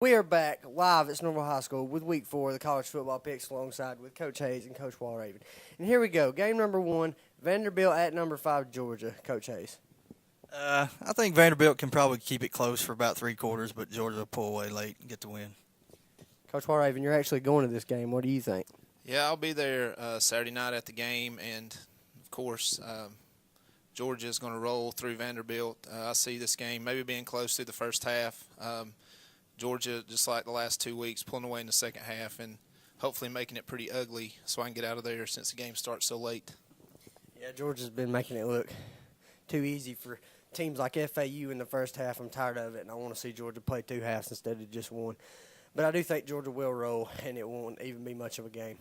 We are back live at Snowball High School with Week 4 of the college football picks alongside with Coach Hayes and Coach Walraven. And here we go. Game number 1, Vanderbilt at number 5, Georgia. Coach Hayes. I think Vanderbilt can probably keep it close for about 3 quarters, but Georgia will pull away late and get the win. Coach Walraven, you're actually going to this game. What do you think? Yeah, I'll be there Saturday night at the game, and, of course, Georgia is going to roll through Vanderbilt. I see this game maybe being close through the first half. Georgia, just like the last 2 weeks, pulling away in the second half and hopefully making it pretty ugly so I can get out of there since the game starts so late. Yeah, Georgia's been making it look too easy for teams like FAU in the first half. I'm tired of it, and I want to see Georgia play 2 halves instead of just one. But I do think Georgia will roll, and it won't even be much of a game.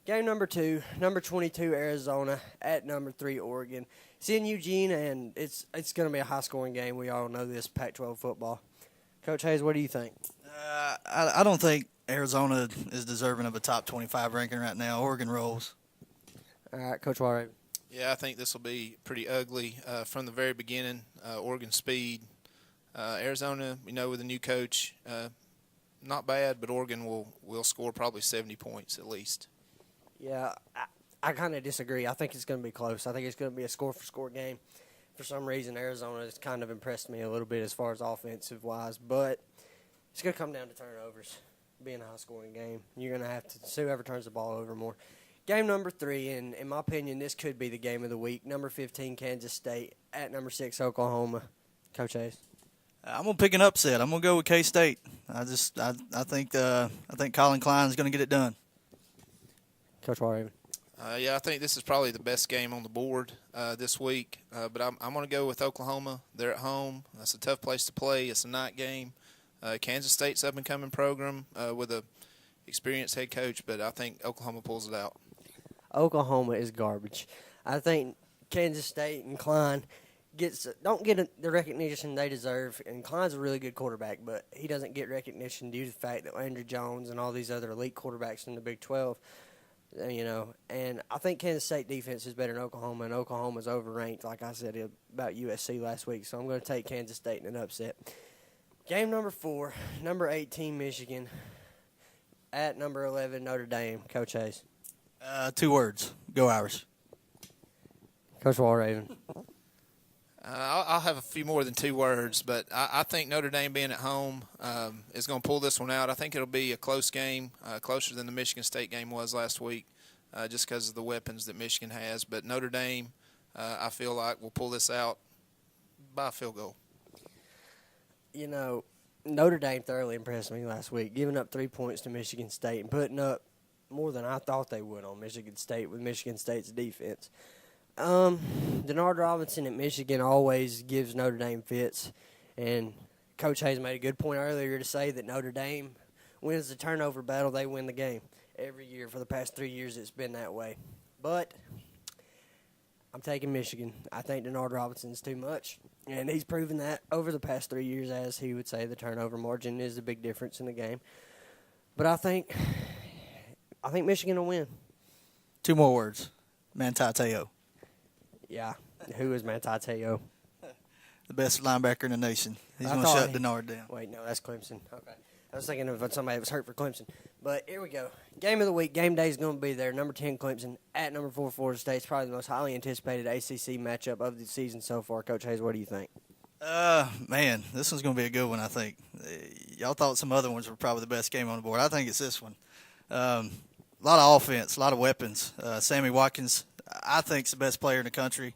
Game number 2, number 22, Arizona at number 3, Oregon. It's in Eugene, and it's going to be a high-scoring game. We all know this, Pac-12 football. Coach Hayes, what do you think? I don't think Arizona is deserving of a top 25 ranking right now. Oregon rolls. All right, Coach Walraven. Yeah, I think this will be pretty ugly from the very beginning. Oregon speed. Arizona, with a new coach, not bad, but Oregon will score probably 70 points at least. Yeah, I kind of disagree. I think it's going to be close. I think it's going to be a score-for-score game. For some reason, Arizona has kind of impressed me a little bit as far as offensive-wise, but it's going to come down to turnovers, being a high-scoring game. You're going to have to see whoever turns the ball over more. Game number 3, and in my opinion, this could be the game of the week. Number 15, Kansas State, at number 6, Oklahoma. Coach Hayes. I'm gonna pick an upset. I'm gonna go with K-State. I think Colin Klein is gonna get it done. Coach Walraven. Yeah, I think this is probably the best game on the board this week. But I'm going to go with Oklahoma. They're at home. That's a tough place to play. It's a night game. Kansas State's up-and-coming program with a experienced head coach, but I think Oklahoma pulls it out. Oklahoma is garbage. I think Kansas State and Klein don't get the recognition they deserve. And Klein's a really good quarterback, but he doesn't get recognition due to the fact that Andrew Jones and all these other elite quarterbacks in the Big 12 – and I think Kansas State defense is better than Oklahoma, and Oklahoma's overranked, like I said about USC last week. So I'm going to take Kansas State in an upset. Game number 4, number 18, Michigan, at number 11, Notre Dame. Coach Hayes. 2 words. Go Irish. Coach Walraven. I'll have a few more than 2 words, but I think Notre Dame being at home is going to pull this one out. I think it'll be a close game, closer than the Michigan State game was last week, just because of the weapons that Michigan has. But Notre Dame, I feel like, will pull this out by a field goal. Notre Dame thoroughly impressed me last week, giving up 3 points to Michigan State and putting up more than I thought they would on Michigan State with Michigan State's defense. Denard Robinson at Michigan always gives Notre Dame fits, and Coach Hayes made a good point earlier to say that Notre Dame wins the turnover battle, they win the game. Every year for the past 3 years it's been that way. But I'm taking Michigan. I think Denard Robinson's too much, and he's proven that over the past 3 years, as he would say the turnover margin is a big difference in the game. But I think Michigan will win. 2 more words. Manti Te'o. Yeah, who is Manti Te'o? The best linebacker in the nation. He's going to shut Denard down. Wait, no, that's Clemson. Okay. I was thinking of somebody that was hurt for Clemson. But here we go. Game of the week. Game day is going to be there. Number 10, Clemson, at number 4, Florida State. It's probably the most highly anticipated ACC matchup of the season so far. Coach Hayes, what do you think? Man, this one's going to be a good one, I think. Y'all thought some other ones were probably the best game on the board. I think it's this one. A lot of offense, a lot of weapons. Sammy Watkins, I think, is the best player in the country,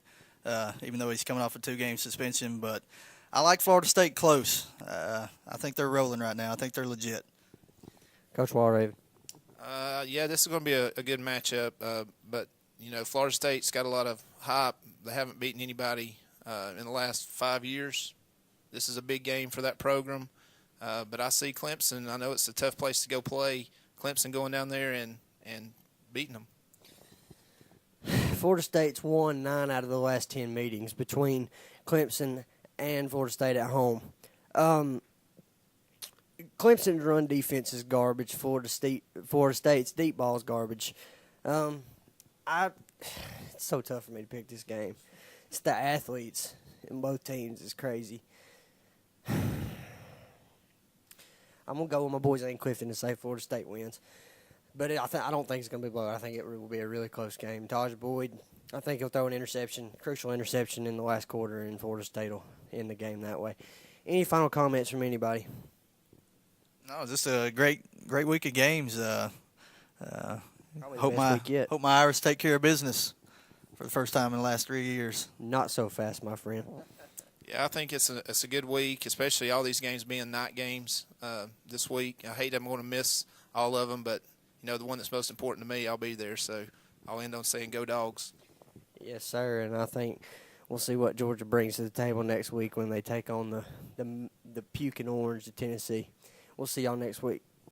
even though he's coming off a 2-game suspension. But I like Florida State close. I think they're rolling right now. I think they're legit. Coach Walraven. Yeah, this is going to be a good matchup. But, Florida State's got a lot of hype. They haven't beaten anybody in the last 5 years. This is a big game for that program. But I see Clemson. I know it's a tough place to go play. Clemson going down there and beating them. Florida State's won 9 out of the last 10 meetings between Clemson and Florida State at home. Clemson's run defense is garbage. Florida State's deep ball is garbage. It's so tough for me to pick this game. It's the athletes in both teams is crazy. I'm going to go with my boys Lane Clifton and say Florida State wins. But I don't think it's going to be blowout. I think it will be a really close game. Taj Boyd, I think he'll throw an interception, crucial interception in the last quarter, and Florida State will end the game that way. Any final comments from anybody? No, just a great week of games. Hope my Irish take care of business for the first time in the last 3 years. Not so fast, my friend. Yeah, I think it's a good week, especially all these games being night games this week. I hate I'm going to miss all of them, but the one that's most important to me, I'll be there. So I'll end on saying go Dogs. Yes, sir, and I think we'll see what Georgia brings to the table next week when they take on the puking orange to Tennessee. We'll see y'all next week.